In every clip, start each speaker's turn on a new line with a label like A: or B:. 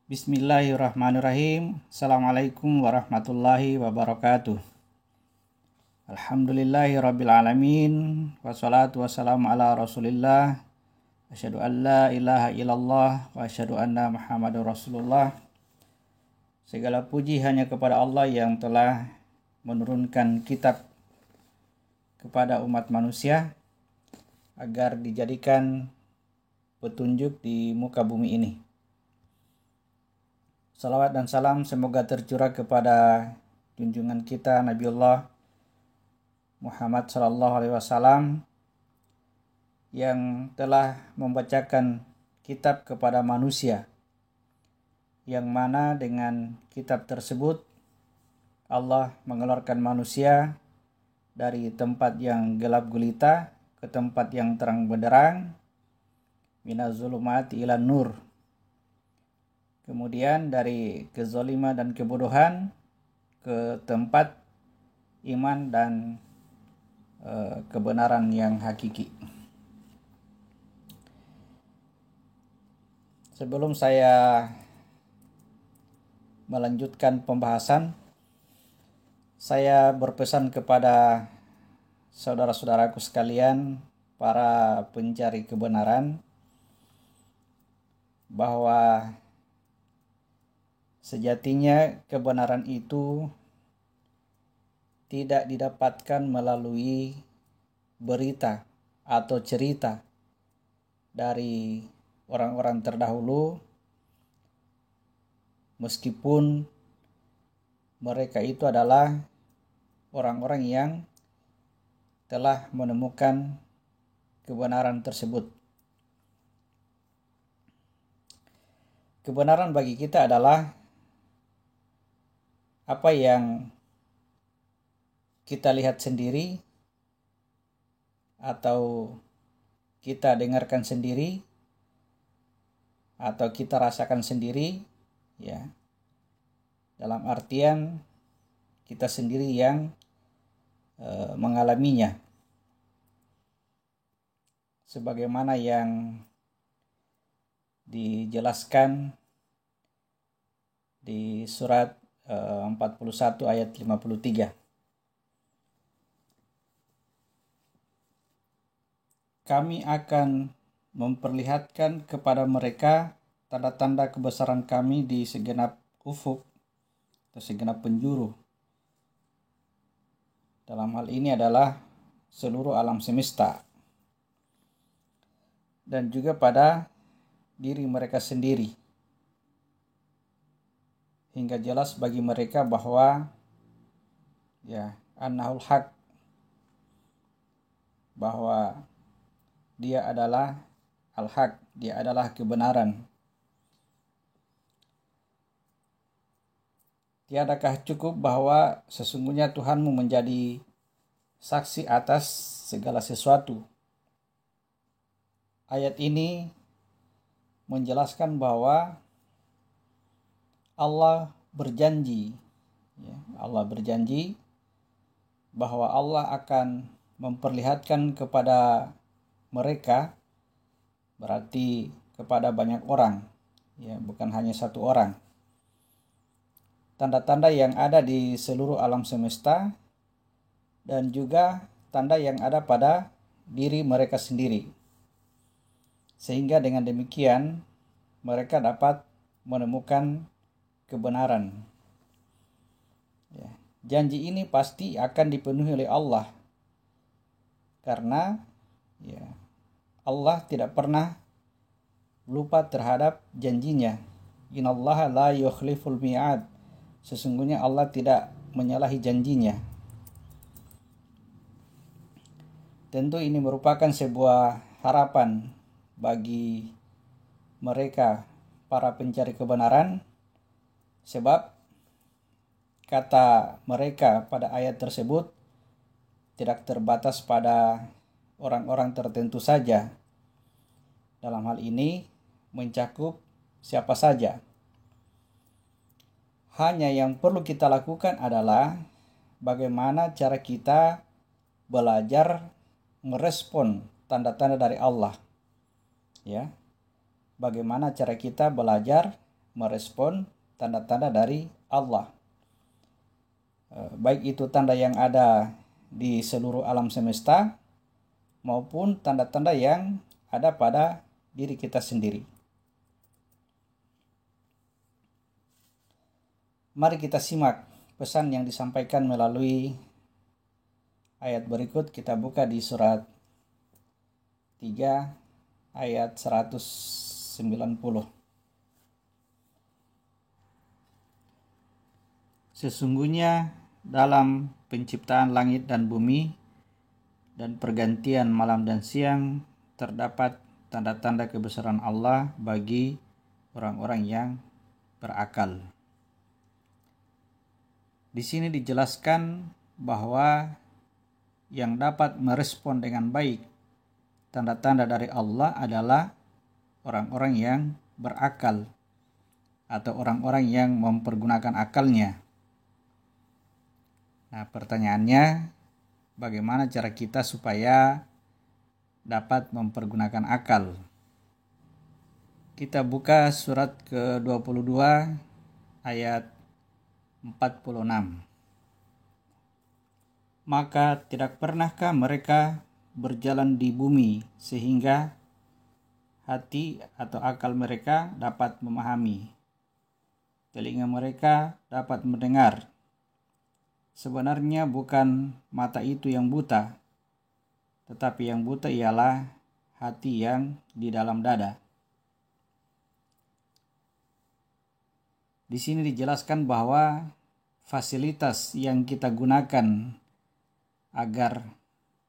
A: Bismillahirrahmanirrahim. Assalamualaikum warahmatullahi wabarakatuh. Alhamdulillahirrabbilalamin. Wassalatu wassalamu ala rasulillah. Asyhadu an la ilaha illallah wa asyhadu anna Muhammadur Rasulullah. Segala puji hanya kepada Allah yang telah menurunkan kitab kepada umat manusia agar dijadikan petunjuk di muka bumi ini. Salawat dan salam semoga tercurah kepada junjungan kita Nabiullah Muhammad SAW yang telah membacakan kitab kepada manusia, yang mana dengan kitab tersebut Allah mengeluarkan manusia dari tempat yang gelap gulita ke tempat yang terang benderang, minaz zulumati ilan nur. Kemudian dari kezaliman dan kebodohan ke tempat iman dan kebenaran yang hakiki. Sebelum saya melanjutkan pembahasan, saya berpesan kepada saudara-saudaraku sekalian, para pencari kebenaran, bahwa sejatinya kebenaran itu tidak didapatkan melalui berita atau cerita dari orang-orang terdahulu, meskipun mereka itu adalah orang-orang yang telah menemukan kebenaran tersebut. Kebenaran bagi kita adalah apa yang kita lihat sendiri atau kita dengarkan sendiri atau kita rasakan sendiri, ya. Dalam artian kita sendiri yang mengalaminya. Sebagaimana yang dijelaskan di surat 41 ayat 53. Kami akan memperlihatkan kepada mereka tanda-tanda kebesaran kami di segenap ufuk atau segenap penjuru. Dalam hal ini adalah seluruh alam semesta. Dan juga pada diri mereka sendiri. Hingga jelas bagi mereka bahwa annahul haq, bahwa dia adalah al-haq, dia adalah kebenaran. Tiadakah cukup bahwa sesungguhnya Tuhanmu menjadi saksi atas segala sesuatu? Ayat ini menjelaskan bahwa Allah berjanji, Allah berjanji bahwa Allah akan memperlihatkan kepada mereka, berarti kepada banyak orang, bukan hanya satu orang, tanda-tanda yang ada di seluruh alam semesta dan juga tanda yang ada pada diri mereka sendiri. Sehingga dengan demikian mereka dapat menemukan kebenaran. Janji ini pasti akan dipenuhi oleh Allah. Karena Allah tidak pernah lupa terhadap janjinya. Innallaha la yukhliful mi'ad. Sesungguhnya Allah tidak menyalahi janjinya. Tentu ini merupakan sebuah harapan bagi mereka, para pencari kebenaran, sebab kata mereka pada ayat tersebut tidak terbatas pada orang-orang tertentu saja. Dalam hal ini mencakup siapa saja. Hanya yang perlu kita lakukan adalah bagaimana cara kita belajar merespon tanda-tanda dari Allah. Bagaimana cara kita belajar merespon tanda-tanda dari Allah. Baik itu tanda yang ada di seluruh alam semesta maupun tanda-tanda yang ada pada diri kita sendiri. Mari kita simak pesan yang disampaikan melalui ayat berikut. Kita buka di surat 3 ayat 190. Sesungguhnya dalam penciptaan langit dan bumi dan pergantian malam dan siang terdapat tanda-tanda kebesaran Allah bagi orang-orang yang berakal. Di sini dijelaskan bahwa yang dapat merespon dengan baik tanda-tanda dari Allah adalah orang-orang yang berakal atau orang-orang yang mempergunakan akalnya. Nah, pertanyaannya, bagaimana cara kita supaya dapat mempergunakan akal? Kita buka surat ke-22 ayat 46. Maka tidak pernahkah mereka berjalan di bumi sehingga hati atau akal mereka dapat memahami, telinga mereka dapat mendengar. Sebenarnya bukan mata itu yang buta, tetapi yang buta ialah hati yang di dalam dada. Di sini dijelaskan bahwa fasilitas yang kita gunakan agar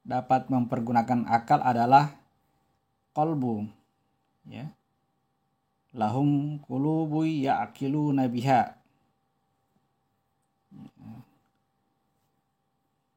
A: dapat mempergunakan akal adalah qalbu, ya. Lahum qulubu ya'qiluna biha.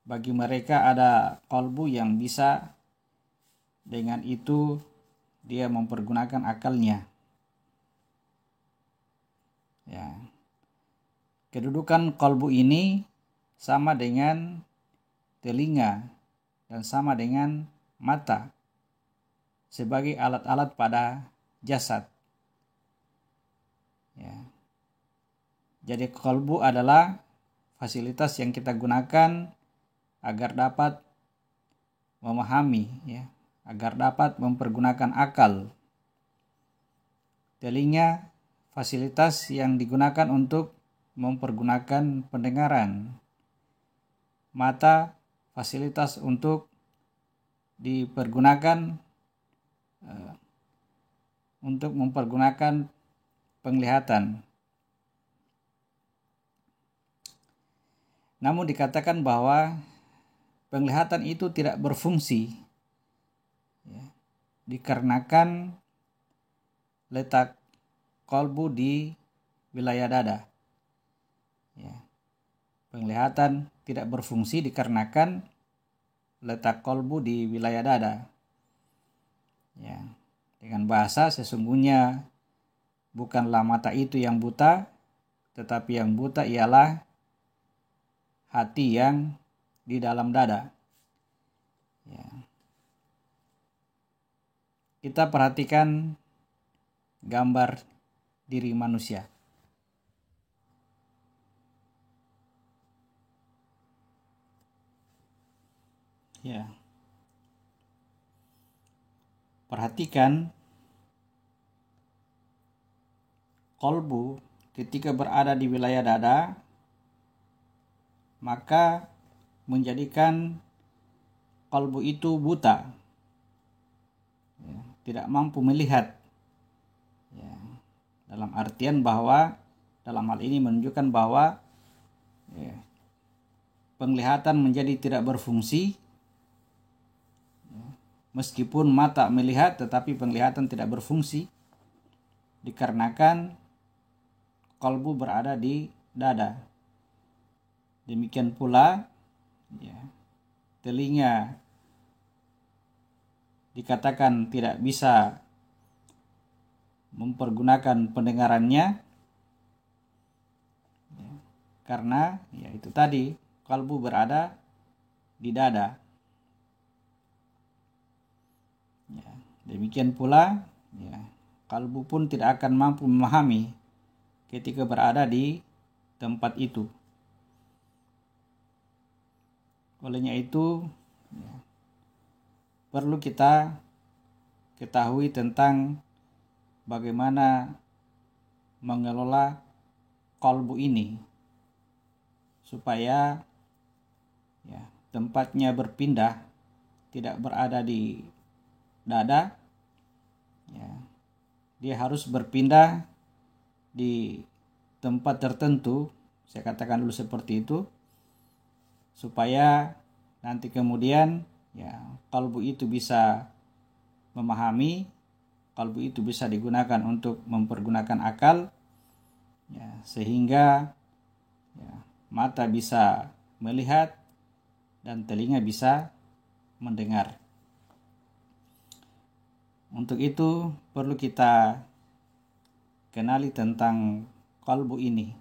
A: Bagi mereka ada qalbu yang bisa dengan itu dia mempergunakan akalnya. Ya. Kedudukan qalbu ini sama dengan telinga dan sama dengan mata sebagai alat-alat pada jasad. Ya. Jadi qalbu adalah fasilitas yang kita gunakan agar dapat memahami, ya, agar dapat mempergunakan akal. Telinga fasilitas yang digunakan untuk mempergunakan pendengaran. Mata fasilitas untuk dipergunakan untuk mempergunakan penglihatan. Namun dikatakan bahwa penglihatan itu tidak berfungsi, ya, dikarenakan letak qalbu di wilayah dada. Ya. Penglihatan tidak berfungsi dikarenakan letak qalbu di wilayah dada. Ya. Dengan bahasa, sesungguhnya bukanlah mata itu yang buta, tetapi yang buta ialah hati yang di dalam dada. Ya. Kita perhatikan gambar diri manusia. Ya. Perhatikan qalbu ketika berada di wilayah dada, maka menjadikan qalbu itu buta, ya, tidak mampu melihat, ya, dalam artian bahwa dalam hal ini menunjukkan bahwa, ya, penglihatan menjadi tidak berfungsi, ya, meskipun mata melihat tetapi penglihatan tidak berfungsi dikarenakan qalbu berada di dada. Demikian pula, ya, telinga dikatakan tidak bisa mempergunakan pendengarannya, ya, karena ya itu tadi qalbu berada di dada. Ya, demikian pula, ya, qalbu pun tidak akan mampu memahami ketika berada di tempat itu. Olehnya itu, perlu kita ketahui tentang bagaimana mengelola qalbu ini supaya tempatnya berpindah, tidak berada di dada. Dia harus berpindah di tempat tertentu, saya katakan dulu seperti itu, supaya nanti kemudian qalbu itu bisa memahami, qalbu itu bisa digunakan untuk mempergunakan akal, sehingga mata bisa melihat dan telinga bisa mendengar. Untuk itu perlu kita kenali tentang qalbu ini.